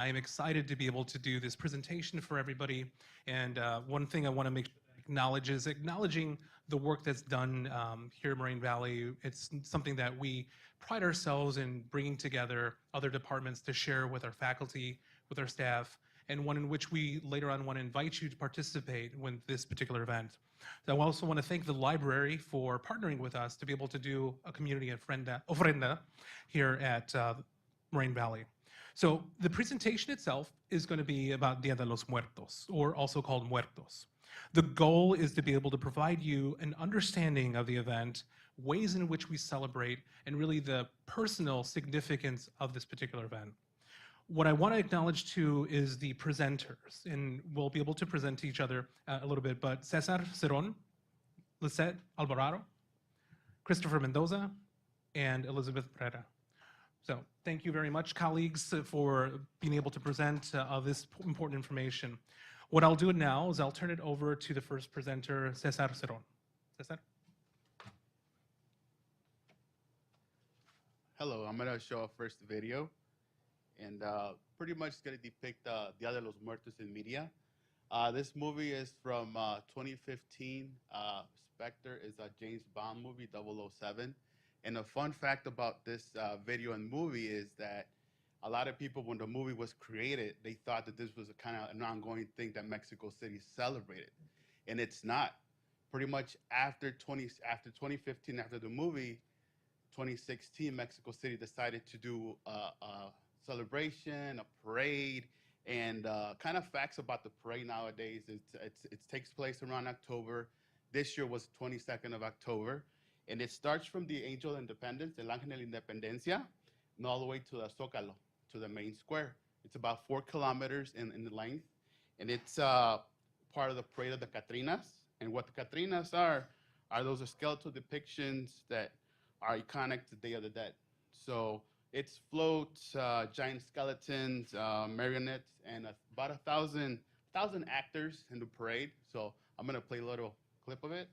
I am excited to be able to do this presentation for everybody. And one thing I want to make sure that I acknowledge is acknowledging the work that's done here at Moraine Valley. It's something that we pride ourselves in bringing together other departments to share with our faculty, with our staff, and one in which we later on want to invite you to participate with this particular event. So I also want to thank the library for partnering with us to be able to do a community ofrenda here at Moraine Valley. So the presentation itself is going to be about Dia de los Muertos, or also called Muertos. The goal is to be able to provide you an understanding of the event, ways in which we celebrate, and really the personal significance of this particular event. What I want to acknowledge too is the presenters, and we'll be able to present to each other a little bit, but Cesar Cerón, Lisette Alvarado, Christopher Mendoza, and Elizabeth Pereira. So thank you very much, colleagues, for being able to present this important information. What I'll do now is I'll turn it over to the first presenter, Cesar Cerón. Cesar? Hello, I'm gonna show a first video, and pretty much it's gonna depict Dia de los Muertos in media. This movie is from 2015. Spectre is a James Bond movie, 007. And a fun fact about this video and movie is that a lot of people, when the movie was created, they thought that this was a kind of an ongoing thing that Mexico City celebrated, and it's not. Pretty much after 2015, after the movie, 2016, Mexico City decided to do a celebration, a parade, and kind of facts about the parade nowadays. It takes place around October. This year was 22nd of October. And it starts from the Angel of Independence, El Ángel de la Independencia, and all the way to the Zócalo, to the main square. It's about 4 kilometers in the length. And it's part of the parade of the Catrinas. And what the Catrinas are those skeletal depictions that are iconic to Day of the Dead. So it's floats, giant skeletons, marionettes, and about 1,000 actors in the parade. So I'm gonna play a little clip of it.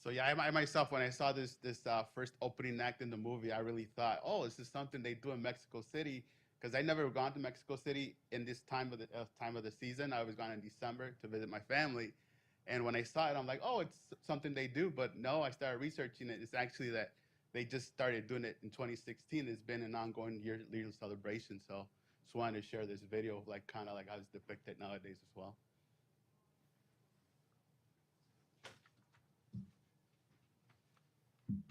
So yeah, I myself, when I saw this first opening act in the movie, I really thought, oh, this is something they do in Mexico City, because I never gone to Mexico City in this time of the season. I was gone in December to visit my family, and when I saw it, I'm like, oh, it's something they do. But no, I started researching it. It's actually that they just started doing it in 2016. It's been an ongoing yearly celebration. So just wanted to share this video, like kind of like how it's depicted nowadays as well.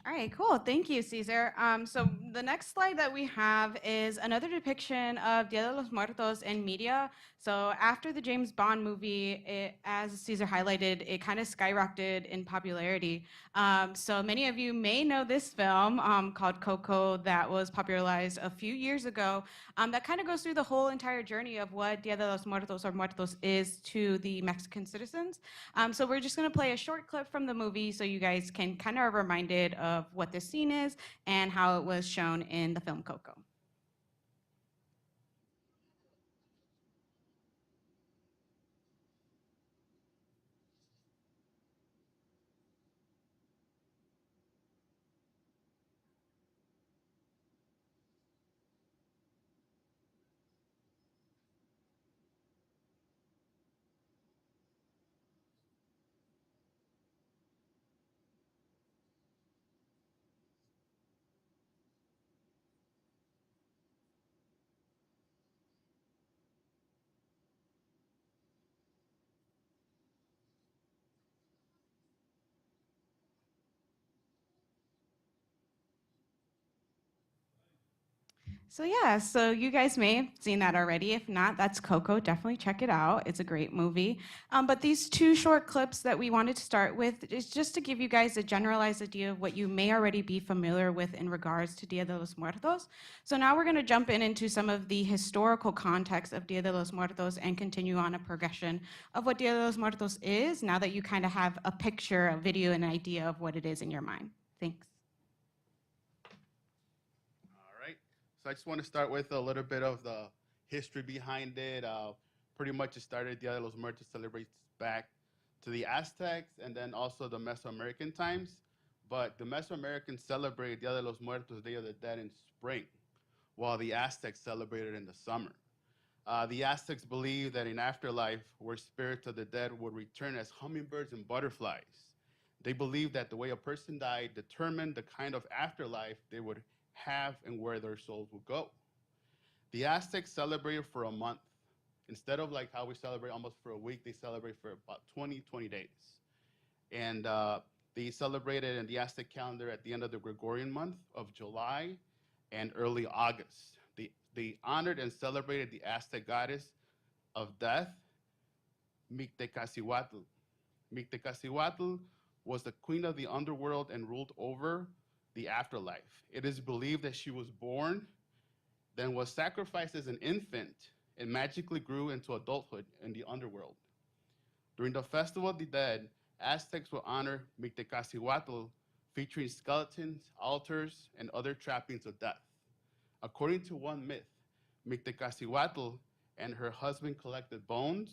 All right, cool. Thank you, Caesar. So the next slide that we have is another depiction of Dia de los Muertos in media. So after the James Bond movie, as Caesar highlighted, it kind of skyrocketed in popularity. So many of you may know this film called Coco that was popularized a few years ago. That kind of goes through the whole entire journey of what Dia de los Muertos or Muertos is to the Mexican citizens. So we're just going to play a short clip from the movie so you guys can kind of are reminded of what this scene is and how it was shown in the film Coco. So yeah, so you guys may have seen that already. If not, that's Coco. Definitely check it out. It's a great movie. But these two short clips that we wanted to start with is just to give you guys a generalized idea of what you may already be familiar with in regards to Dia de los Muertos. So now we're going to jump into some of the historical context of Dia de los Muertos and continue on a progression of what Dia de los Muertos is. Now that you kind of have a picture, a video, and an idea of what it is in your mind. Thanks. All right. So I just want to start with a little bit of the history behind it. Pretty much it started Dia de los Muertos celebrates back to the Aztecs and then also the Mesoamerican times. But the Mesoamericans celebrated Dia de los Muertos, Day of the Dead, in spring, while the Aztecs celebrated in the summer. The Aztecs believed that in afterlife, where spirits of the dead would return as hummingbirds and butterflies. They believed that the way a person died determined the kind of afterlife they would have and where their souls would go. The Aztecs celebrated for a month. Instead of like how we celebrate almost for a week, they celebrate for about 20 days. And they celebrated in the Aztec calendar at the end of the Gregorian month of July and early August. They honored and celebrated the Aztec goddess of death, Mictecacihuatl. Mictecacihuatl was the queen of the underworld and ruled over the afterlife. It is believed that she was born, then was sacrificed as an infant, and magically grew into adulthood in the underworld. During the Festival of the Dead, Aztecs will honor Mictecacihuatl, featuring skeletons, altars, and other trappings of death. According to one myth, Mictecacihuatl and her husband collected bones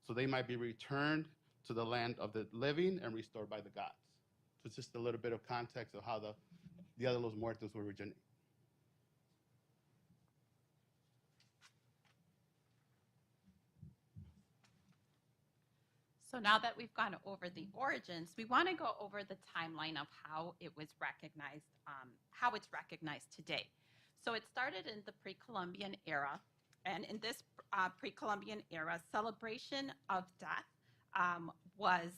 so they might be returned to the land of the living and restored by the gods. So it's just a little bit of context of how the Dia de los Muertos were originated. So now that we've gone over the origins, we want to go over the timeline of how it was recognized, how it's recognized today. So it started in the pre-Columbian era, and in this pre-Columbian era, celebration of death was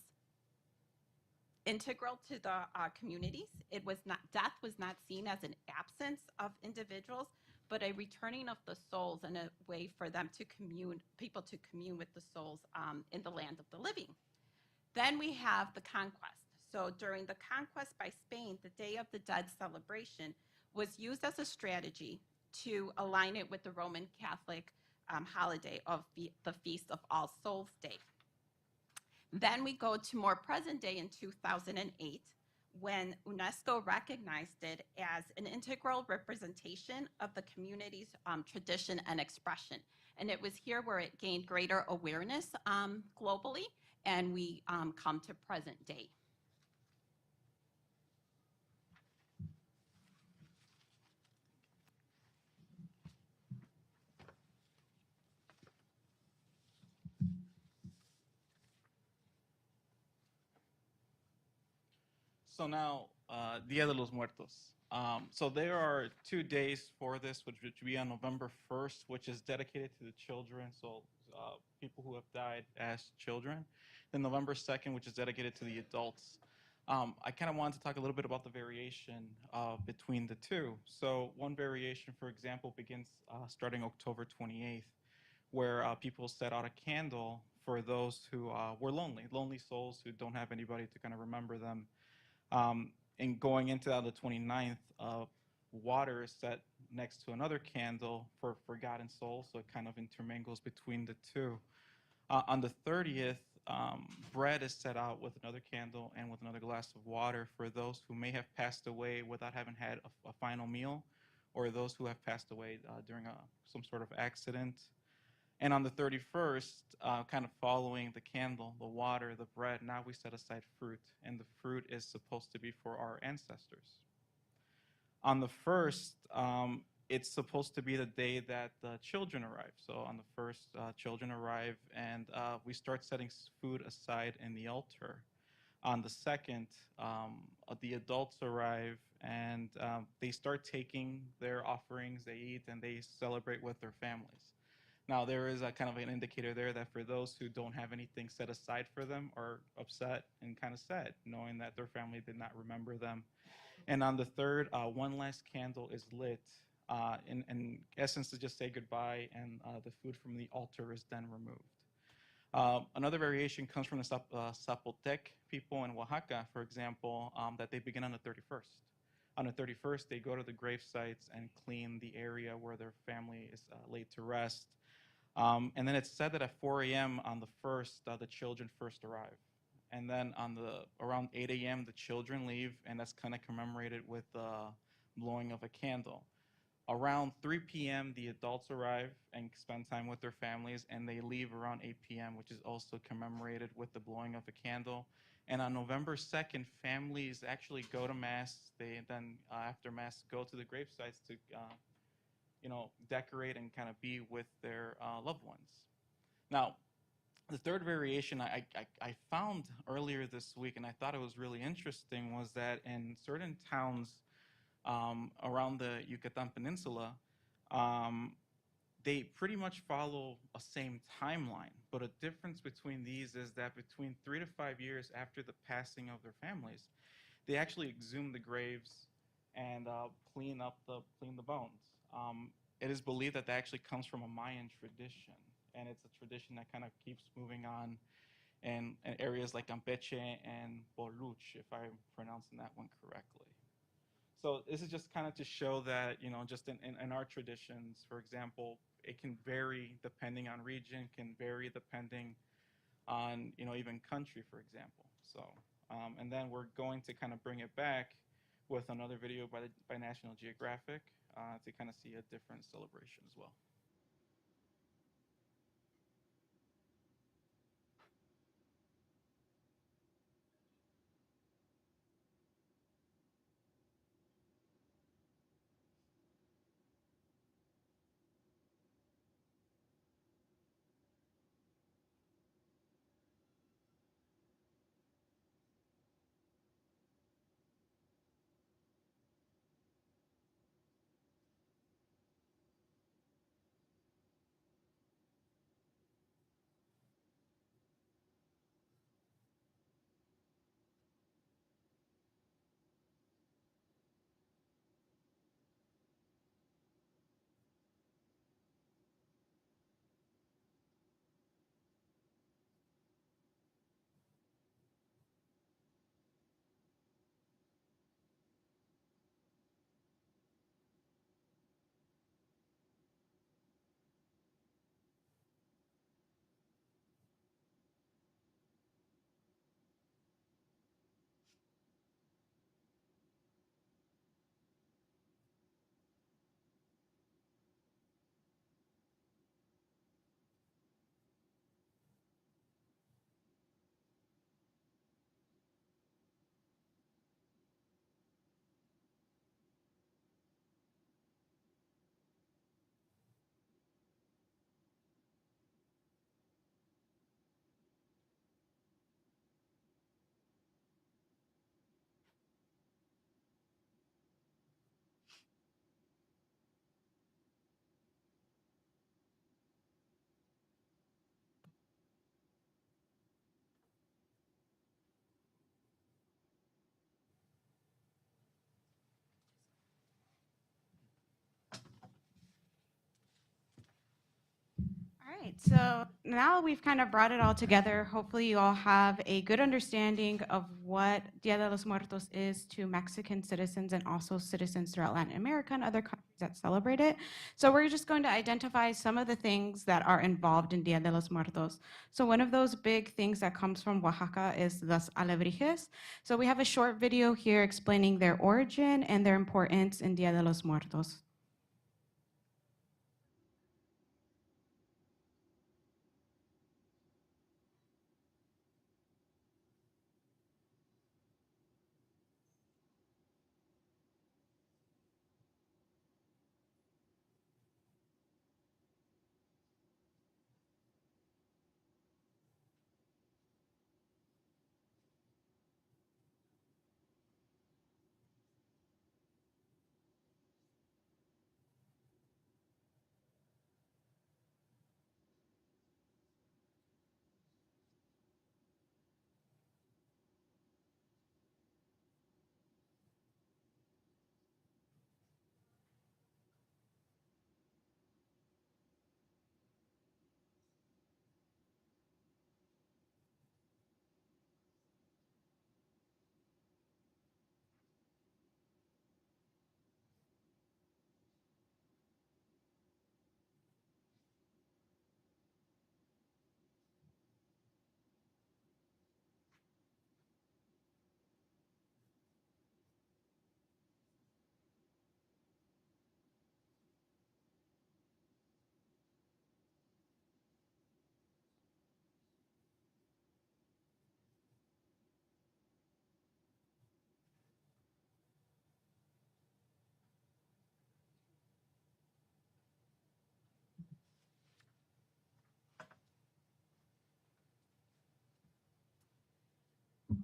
integral to the communities. It was not Death was not seen as an absence of individuals, but a returning of the souls and a way for them to people to commune with the souls in the land of the living. Then we have the conquest. So during the conquest by Spain, the Day of the Dead celebration was used as a strategy to align it with the Roman Catholic holiday of the Feast of All Souls Day. Then we go to more present day in 2008, when UNESCO recognized it as an integral representation of the community's tradition and expression. And it was here where it gained greater awareness globally, and we come to present day. So now, Dia de los Muertos. So there are 2 days for this, which would be on November 1st, which is dedicated to the children, so people who have died as children. Then November 2nd, which is dedicated to the adults. I kind of wanted to talk a little bit about the variation between the two. So one variation, for example, begins starting October 28th, where people set out a candle for those who were lonely, lonely souls who don't have anybody to kind of remember them. And going into the 29th, water is set next to another candle for forgotten souls, so it kind of intermingles between the two. On the 30th, bread is set out with another candle and with another glass of water for those who may have passed away without having had a final meal, or those who have passed away during some sort of accident. And on the 31st, kind of following the candle, the water, the bread, now we set aside fruit, and the fruit is supposed to be for our ancestors. On the 1st, it's supposed to be the day that the children arrive. So on the 1st, children arrive, and we start setting food aside in the altar. On the 2nd, the adults arrive, and they start taking their offerings, they eat, and they celebrate with their families. Now, there is a kind of an indicator there that for those who don't have anything set aside for them are upset and kind of sad, knowing that their family did not remember them. And on the 3rd, one last candle is lit, in essence to just say goodbye, and the food from the altar is then removed. Another variation comes from the Zapotec people in Oaxaca, for example, that they begin on the 31st. On the 31st, they go to the grave sites and clean the area where their family is laid to rest. And then it's said that at 4 a.m. on the 1st, the children first arrive. And then around 8 a.m., the children leave, and that's kind of commemorated with the blowing of a candle. Around 3 p.m., the adults arrive and spend time with their families, and they leave around 8 p.m., which is also commemorated with the blowing of a candle. And on November 2nd, families actually go to Mass. They then, after Mass, go to the grave sites to decorate and kind of be with their loved ones. Now, the third variation I found earlier this week, and I thought it was really interesting, was that in certain towns around the Yucatan Peninsula, they pretty much follow a same timeline. But a difference between these is that between 3 to 5 years after the passing of their families, they actually exhume the graves and clean the bones. It is believed that actually comes from a Mayan tradition, and it's a tradition that kind of keeps moving on in areas like Campeche and Boluch, if I'm pronouncing that one correctly. So this is just kind of to show that, just in our traditions, for example, it can vary depending on region, can vary depending on, even country, for example. So, and then we're going to kind of bring it back with another video by National Geographic to kind of see a different celebration as well. So now we've kind of brought it all together. Hopefully, you all have a good understanding of what Dia de los Muertos is to Mexican citizens and also citizens throughout Latin America and other countries that celebrate it. So we're just going to identify some of the things that are involved in Dia de los Muertos. So one of those big things that comes from Oaxaca is las alebrijes. So we have a short video here explaining their origin and their importance in Dia de los Muertos.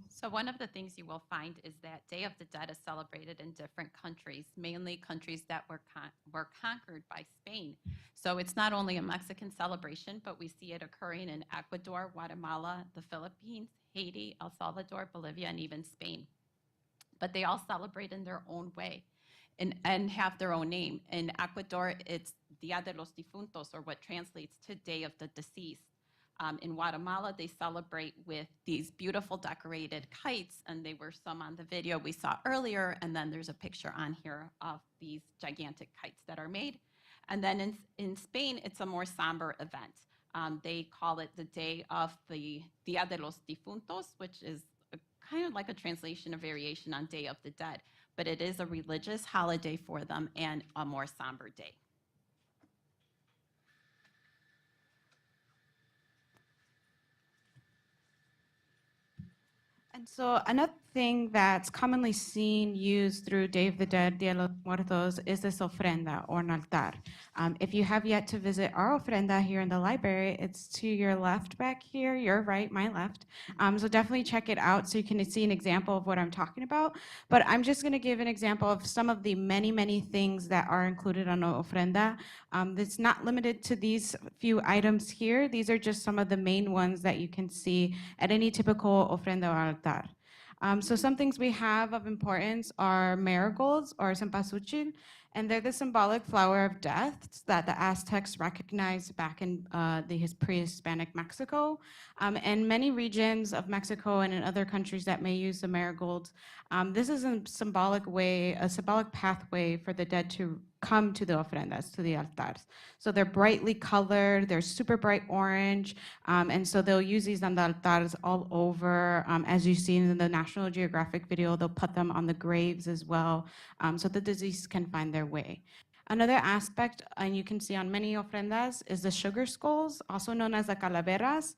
So one of the things you will find is that Day of the Dead is celebrated in different countries, mainly countries that were conquered by Spain. So it's not only a Mexican celebration, but we see it occurring in Ecuador, Guatemala, the Philippines, Haiti, El Salvador, Bolivia, and even Spain. But they all celebrate in their own way and have their own name. In Ecuador, it's Dia de los Difuntos, or what translates to Day of the Deceased. In Guatemala, they celebrate with these beautiful decorated kites, and they were some on the video we saw earlier, and then there's a picture on here of these gigantic kites that are made. And then in Spain, it's a more somber event. They call it the Day of the Dia de los Difuntos, which is kind of like a translation, a variation on Day of the Dead, but it is a religious holiday for them and a more somber day. And so another thing that's commonly seen used through Day of the Dead, Dia de los Muertos, is this ofrenda or an altar. If you have yet to visit our ofrenda here in the library, it's to your left back here, your right, my left. So definitely check it out so you can see an example of what I'm talking about. But I'm just going to give an example of some of the many, many things that are included on an ofrenda. It's not limited to these few items here. These are just some of the main ones that you can see at any typical ofrenda or altar. So some things we have of importance are marigolds or cempasúchil, and they're the symbolic flower of death that the Aztecs recognized back in the pre-Hispanic Mexico. And many regions of Mexico and in other countries that may use the marigolds, this is a symbolic way, a symbolic pathway for the dead to come to the ofrendas, to the altars. So they're brightly colored, they're super bright orange, and so they'll use these on the altars all over. As you see in the National Geographic video, they'll put them on the graves as well, so the deceased can find their way. Another aspect, and you can see on many ofrendas, is the sugar skulls, also known as the calaveras.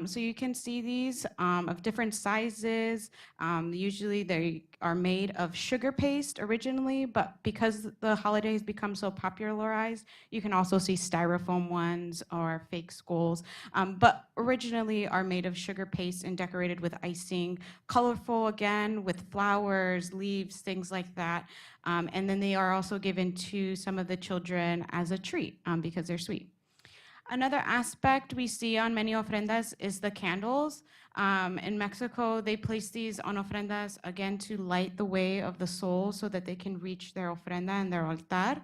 So you can see these of different sizes. Usually they are made of sugar paste originally, but because the holiday has become so popularized, you can also see styrofoam ones or fake skulls, but originally are made of sugar paste and decorated with icing, colorful again, with flowers, leaves, things like that. And then they are also given to some of the children as a treat because they're sweet. Another aspect we see on many ofrendas is the candles. In Mexico, they place these on ofrendas, again, to light the way of the soul so that they can reach their ofrenda and their altar.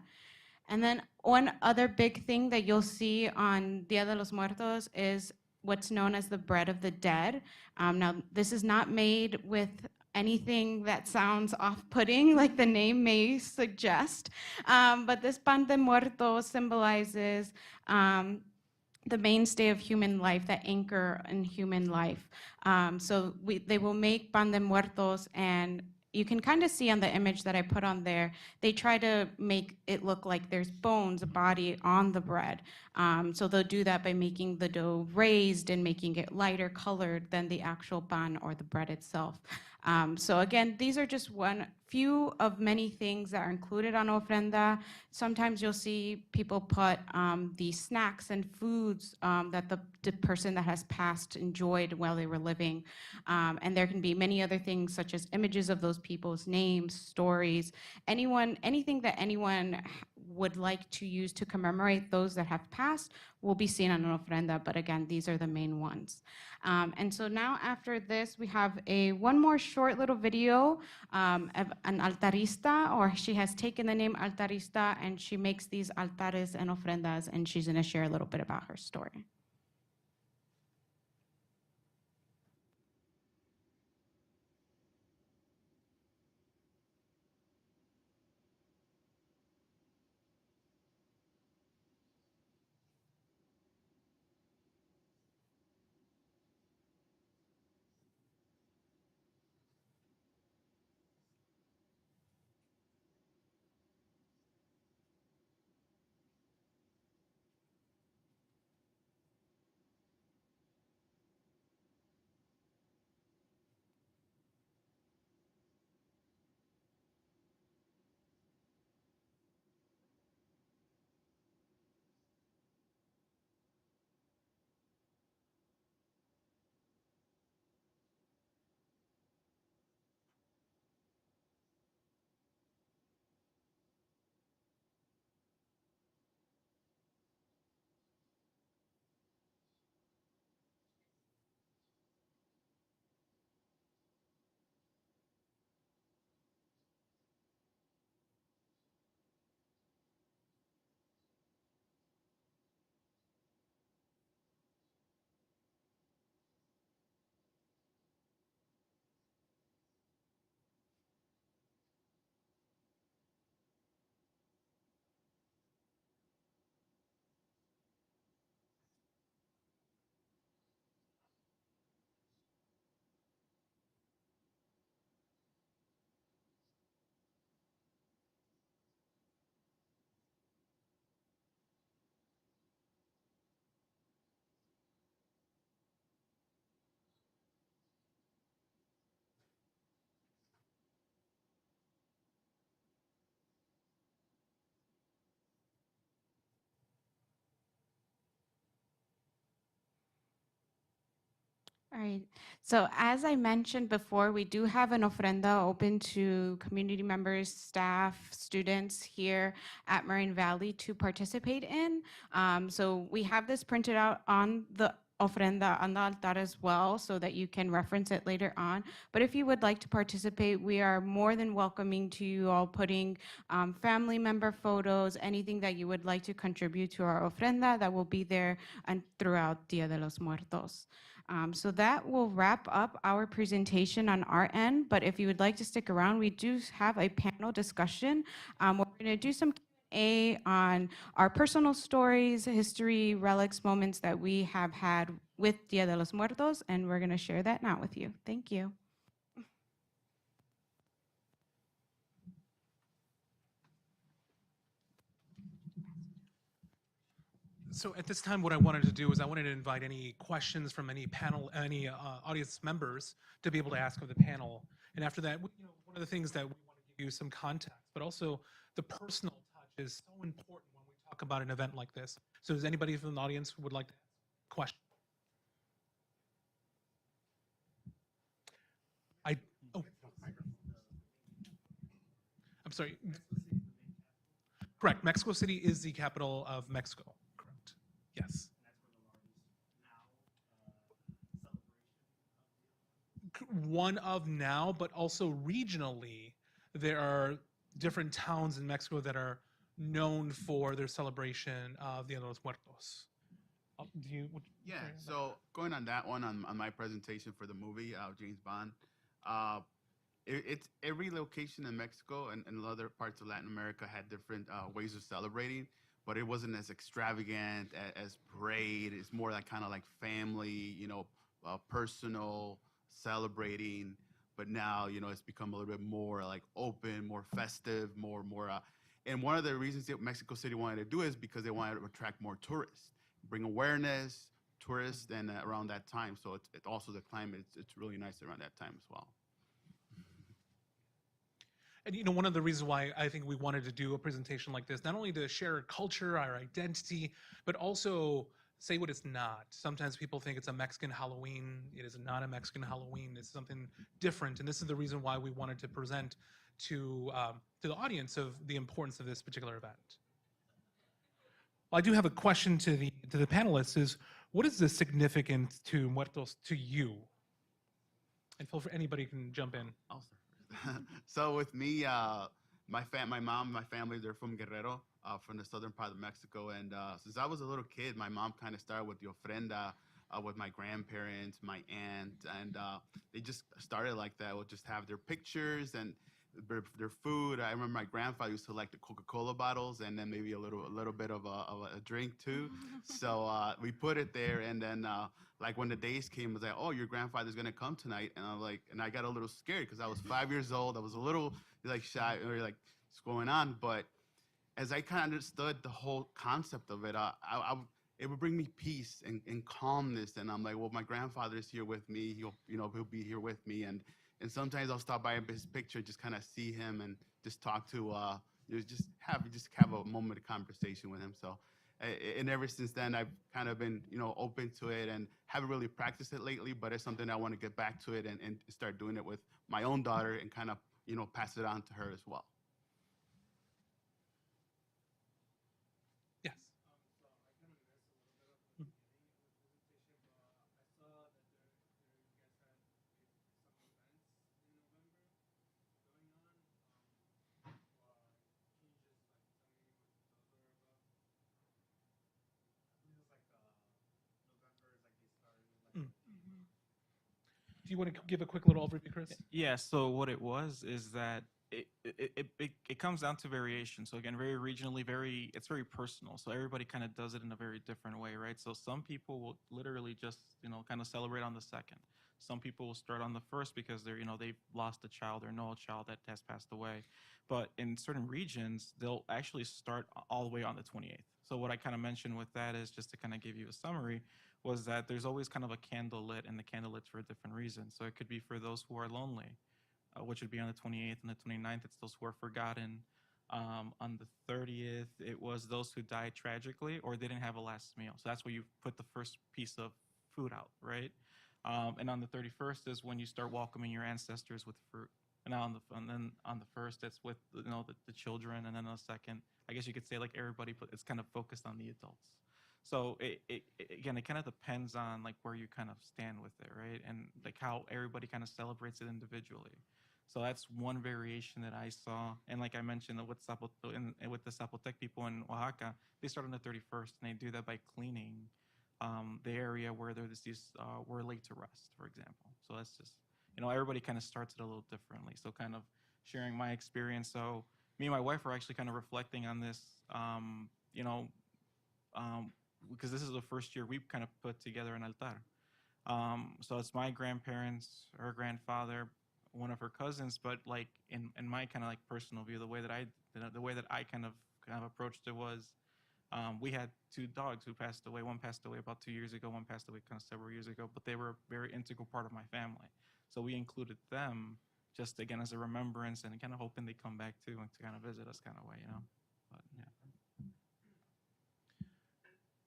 And then one other big thing that you'll see on Dia de los Muertos is what's known as the bread of the dead. Now, this is not made with anything that sounds off-putting, like the name may suggest, but this pan de muertos symbolizes the mainstay of human life, the anchor in human life. So they will make pan de muertos, and you can kind of see on the image that I put on there, they try to make it look like there's bones, a body on the bread. So they'll do that by making the dough raised and making it lighter colored than the actual pan or the bread itself. So again, these are just one few of many things that are included on ofrenda. Sometimes you'll see people put the snacks and foods that the person that has passed enjoyed while they were living. And there can be many other things such as images of those people's names, stories, anything that anyone would like to use to commemorate those that have passed will be seen on an ofrenda, but again, these are the main ones. And so now after this, we have one more short little video of an altarista, or she has taken the name altarista, and she makes these altares and ofrendas, and she's gonna share a little bit about her story. All right. So as I mentioned before, we do have an ofrenda open to community members, staff, students here at Moraine Valley to participate in. So we have this printed out on the ofrenda on the altar as well, so that you can reference it later on. But if you would like to participate, we are more than welcoming to you all putting family member photos, anything that you would like to contribute to our ofrenda that will be there and throughout Dia de los Muertos. So that will wrap up our presentation on our end, but if you would like to stick around, we do have a panel discussion. We're gonna do some Q&A on our personal stories, history, relics, moments that we have had with Dia de los Muertos, and we're gonna share that now with you. Thank you. So at this time, what I wanted to do is I wanted to invite any questions from any panel, any audience members to be able to ask of the panel. And after that, one of the things that we want to give you some context, but also the personal touch is so important when we talk about an event like this. So does anybody from the audience who would like to ask a question? Oh, I'm sorry. Correct. Mexico City is the capital of Mexico. Correct. Yes. One of now, but also regionally, there are different towns in Mexico that are known for their celebration of Dia de los Muertos. Do you? Yeah, so going on that one on my presentation for the movie, James Bond, it's every location in Mexico and other parts of Latin America had different ways of celebrating, but it wasn't as extravagant as parade. It's more like kind of like family, personal celebrating. But now, it's become a little bit more like open, more festive, more. And one of the reasons that Mexico City wanted to do is because they wanted to attract more tourists, bring awareness, tourists, and around that time. So it's also the climate. It's really nice around that time as well. And one of the reasons why I think we wanted to do a presentation like this, not only to share culture, our identity, but also say what it's not. Sometimes people think it's a Mexican Halloween. It is not a Mexican Halloween. It's something different. And this is the reason why we wanted to present to the audience of the importance of this particular event. Well, I do have a question to the panelists: is what is the significance to Muertos to you? And feel free, anybody can jump in. I'll start first. So with me, my mom, my family, they're from Guerrero, from the southern part of Mexico. And since I was a little kid, my mom kind of started with the ofrenda with my grandparents, my aunt, and they just started like that. We'll just have their pictures and their food. I remember my grandfather used to like the Coca-Cola bottles and then maybe a little bit of a drink too. So we put it there, and then like when the days came, it was like, oh, your grandfather's gonna come tonight, and I'm like, and I got a little scared because I was 5 years old. I was a little like shy, or like what's going on, but as I kind of understood the whole concept of it, it would bring me peace and calmness. And I'm like, well, my grandfather's here with me. He'll be here with me. And sometimes I'll stop by his picture, just kind of see him and just talk to, just have a moment of conversation with him. So, and ever since then, I've kind of been, open to it and haven't really practiced it lately, but it's something I want to get back to it and start doing it with my own daughter and kind of, pass it on to her as well. Yes. Do you want to give a quick little overview, Chris? Yeah, so what it was is that it comes down to variation. So again, very regionally, it's very personal. So everybody kind of does it in a very different way, right? So some people will literally just, kind of celebrate on the second. Some people will start on the first because they've lost a child or know a child that has passed away. But in certain regions, they'll actually start all the way on the 28th. So what I kind of mentioned with that is, just to kind of give you a summary, was that there's always kind of a candle lit, and the candle lit for a different reason. So it could be for those who are lonely, which would be on the 28th, and the 29th, it's those who are forgotten. On the 30th, it was those who died tragically or didn't have a last meal. So that's where you put the first piece of food out, right? And on the 31st is when you start welcoming your ancestors with fruit. And then on the first, it's with the children, and then on the second, I guess you could say like everybody, but it's kind of focused on the adults. So again, it kind of depends on like where you kind of stand with it, right? And like how everybody kind of celebrates it individually. So that's one variation that I saw. And like I mentioned, with the Zapotec people in Oaxaca, they start on the 31st, and they do that by cleaning the area where we're laid to rest, for example. So that's just, everybody kind of starts it a little differently. So kind of sharing my experience. So me and my wife are actually kind of reflecting on this, because this is the first year we've kind of put together an altar. So it's my grandparents, her grandfather, one of her cousins, but like in my kind of like personal view, the way that I kind of approached it was, we had two dogs who passed away. One passed away about 2 years ago. One passed away kind of several years ago, but they were a very integral part of my family. So we included them just again as a remembrance, and kind of hoping they come back too and to kind of visit us kind of way, But yeah.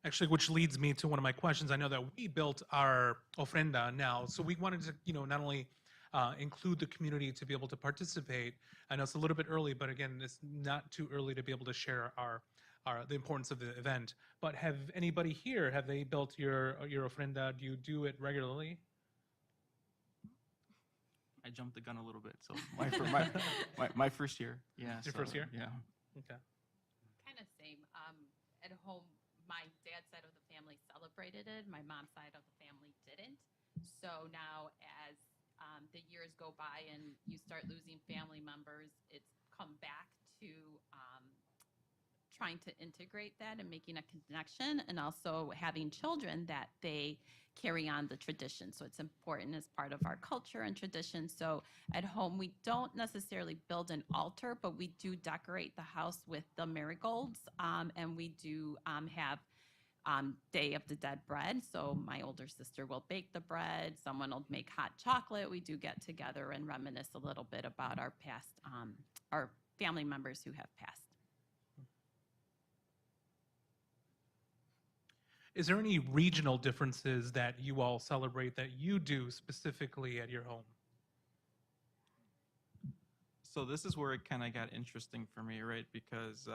Actually, which leads me to one of my questions. I know that we built our ofrenda now, so we wanted to, not only include the community to be able to participate. I know it's a little bit early, but again, it's not too early to be able to share the importance of the event. But have anybody here, have they built your ofrenda? Do you do it regularly? I jumped the gun a little bit. So my first year. Yeah. Your first year? Yeah. Okay. kind of same. At home, my dad's side of the family celebrated it. My mom's side of the family didn't. So now, as the years go by and you start losing family members, it's come back to trying to integrate that and making a connection, and also having children that they carry on the tradition. So it's important as part of our culture and tradition. So at home, we don't necessarily build an altar, but we do decorate the house with the marigolds, and we do have Day of the Dead bread. So my older sister will bake the bread. Someone will make hot chocolate. We do get together and reminisce a little bit about our past, our family members who have passed. Is there any regional differences that you all celebrate that you do specifically at your home? So this is where it kind of got interesting for me, right? Because,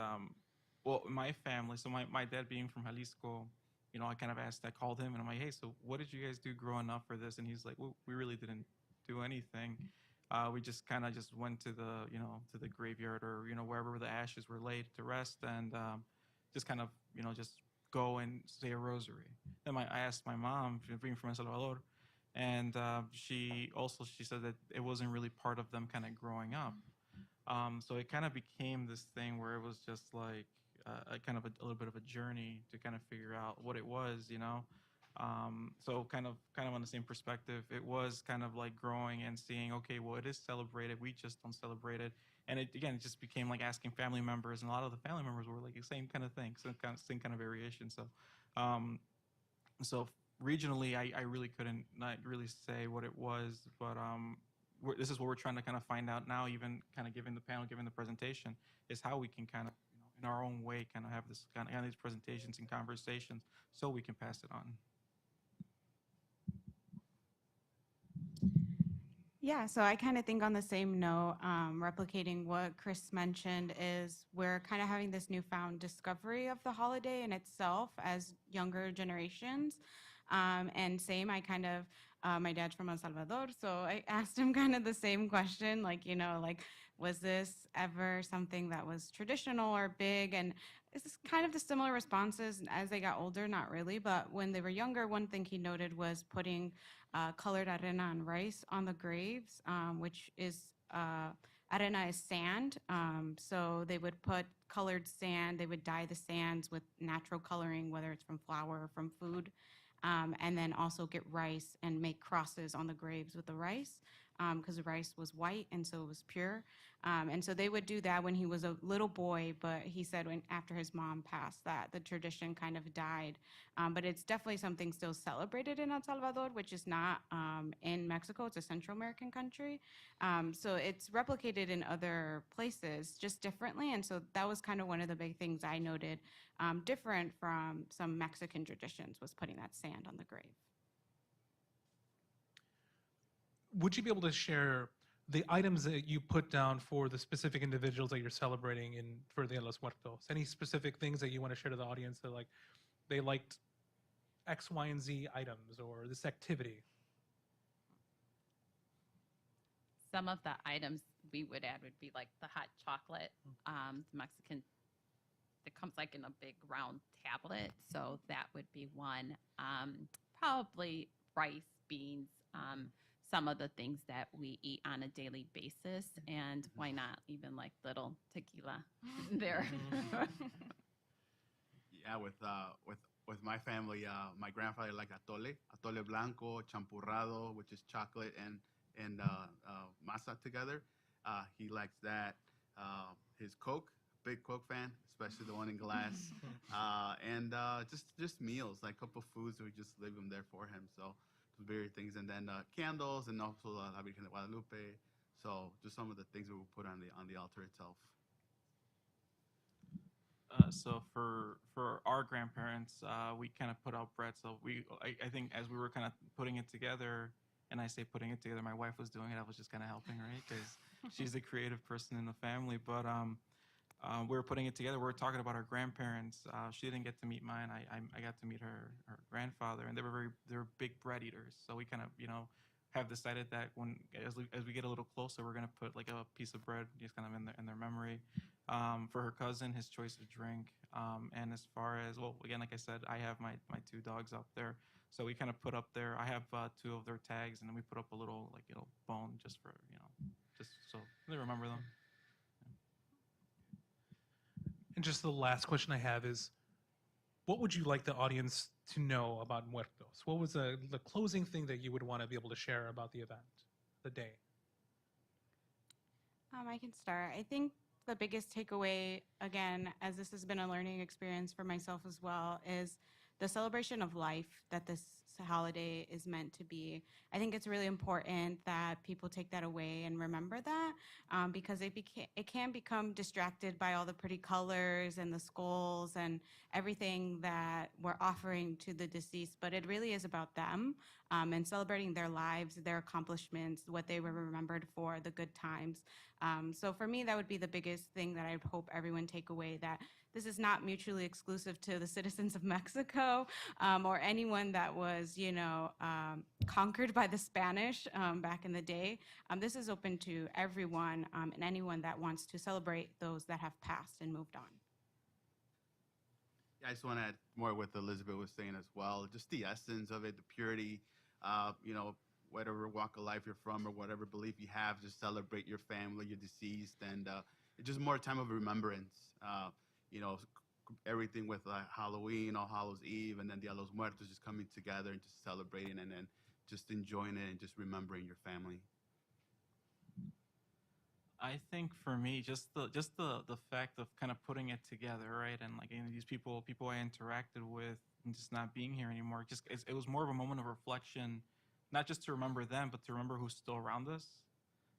well, my family, so my dad being from Jalisco, you know, I kind of asked, I called him and I'm like, hey, so what did you guys do growing up for this? And he's like, well, we really didn't do anything. We just kind of just went to the, you know, to the graveyard or, you know, wherever the ashes were laid to rest, and just kind of, you know, just go and say a rosary. Then I asked my mom, being from El Salvador, and she said that it wasn't really part of them kind of growing up. So it kind of became this thing where it was just like a kind of a little bit of a journey to kind of figure out what it was, you know. So kind of on the same perspective, it was kind of like growing and seeing, okay, well, it is celebrated, we just don't celebrate it. And it just became like asking family members, and a lot of the family members were like the same kind of thing, same kind of variation. So, so regionally, I really couldn't not really say what it was, but this is what we're trying to kind of find out now, even kind of giving the panel, giving the presentation, is how we can kind of, you know, in our own way, kind of have this kind of these presentations and conversations so we can pass it on. Yeah, so I kind of think on the same note, replicating what Chris mentioned, is we're kind of having this newfound discovery of the holiday in itself as younger generations. And same, I kind of, my dad's from El Salvador, so I asked him kind of the same question, like, you know, like, was this ever something that was traditional or big? And it's kind of the similar responses as they got older, not really, but when they were younger, one thing he noted was putting colored arena and rice on the graves, which is arena is sand. So they would put colored sand. They would dye the sands with natural coloring, whether it's from flour or from food, and then also get rice and make crosses on the graves with the rice, because the rice was white and so it was pure. And so they would do that when he was a little boy, but he said when after his mom passed, that the tradition kind of died. But it's definitely something still celebrated in El Salvador, which is not in Mexico. It's a Central American country. So it's replicated in other places, just differently. And so that was kind of one of the big things I noted, different from some Mexican traditions, was putting that sand on the grave. Would you be able to share the items that you put down for the specific individuals that you're celebrating in for Dia de los Muertos? Any specific things that you want to share to the audience that, like, they liked X, Y, and Z items or this activity? Some of the items we would add would be like the hot chocolate, the Mexican, that comes like in a big round tablet. So that would be one. Probably rice, beans, some of the things that we eat on a daily basis, and why not even like little tequila there. Yeah, with my family, my grandfather liked atole blanco, champurrado, which is chocolate and masa together. He likes that. His Coke, big Coke fan, especially the one in glass. And just meals, like a couple foods, we just leave them there for him. So very things, and then candles, and also La Virgen de Guadalupe. So just some of the things we will put on the altar itself. So for our grandparents, we kind of put out bread. So I think as we were kind of putting it together, and I say putting it together, my wife was doing it. I was just kind of helping, right? Because she's the creative person in the family. But we were putting it together. We were talking about our grandparents. She didn't get to meet mine. I got to meet her grandfather, and they were big bread eaters. So we kind of, you know, have decided that as we get a little closer, we're gonna put like a piece of bread just kind of in their memory. For her cousin, his choice of drink. And as far as, well, again, like I said, I have my two dogs up there. So we kind of put up there, I have two of their tags, and then we put up a little, like, bone just for, just so they remember them. And just the last question I have is, what would you like the audience to know about Muertos? What was the closing thing that you would want to be able to share about the event, the day? I can start. I think the biggest takeaway, again, as this has been a learning experience for myself as well, is the celebration of life that this holiday is meant to be. I think it's really important that people take that away and remember that, because it can become distracted by all the pretty colors and the skulls and everything that we're offering to the deceased, but it really is about them, and celebrating their lives, their accomplishments, what they were remembered for, the good times. So for me, that would be the biggest thing that I hope everyone take away, that this is not mutually exclusive to the citizens of Mexico, or anyone that was, conquered by the Spanish back in the day. This is open to everyone, and anyone that wants to celebrate those that have passed and moved on. Yeah, I just want to add more what Elizabeth was saying as well. Just the essence of it, the purity, whatever walk of life you're from or whatever belief you have, just celebrate your family, your deceased, and it's just more time of remembrance. Everything with Halloween, All Hallows Eve, and then Dia de los Muertos, just coming together and just celebrating, and then just enjoying it and just remembering your family. I think for me, just the fact of kind of putting it together, right? And like, these people I interacted with, and just not being here anymore. It was more of a moment of reflection, not just to remember them, but to remember who's still around us.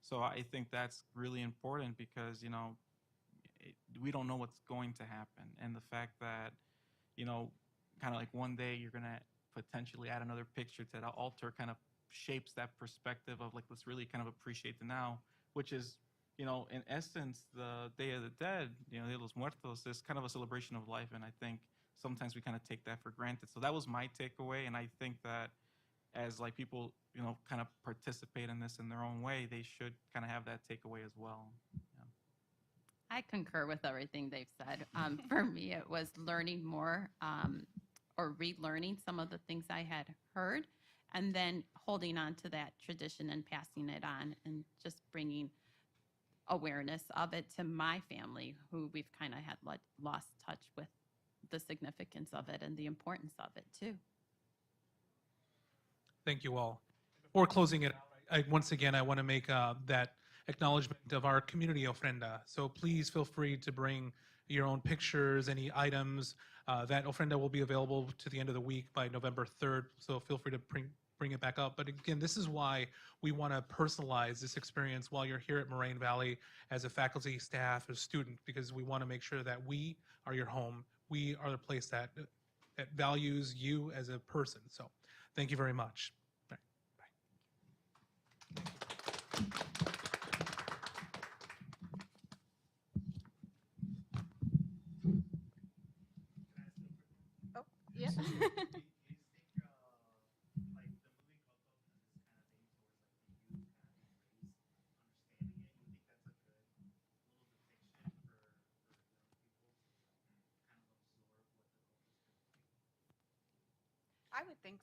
So I think that's really important because we don't know what's going to happen, and the fact that kind of like one day you're gonna potentially add another picture to that altar, kind of shapes that perspective of like, let's really kind of appreciate the now, which is, in essence, the Day of the Dead, Dia de los Muertos, is kind of a celebration of life, and I think sometimes we kind of take that for granted. So that was my takeaway, and I think that as like people, kind of participate in this in their own way, they should kind of have that takeaway as well. Yeah. I concur with everything they've said. For me, it was learning more, or relearning some of the things I had heard, and then holding on to that tradition and passing it on, and just bringing awareness of it to my family, who we've kind of had lost touch with the significance of it and the importance of it too. Thank you all. Before closing it out, once again, I want to make that acknowledgement of our community ofrenda. So please feel free to bring your own pictures, any items. That ofrenda will be available to the end of the week by November 3rd, so feel free to bring it back up. But again, this is why we want to personalize this experience while you're here at Moraine Valley as a faculty, staff, as student, because we want to make sure that we are your home. We are the place that values you as a person. So thank you very much. All right, bye. Oh, yeah. I would think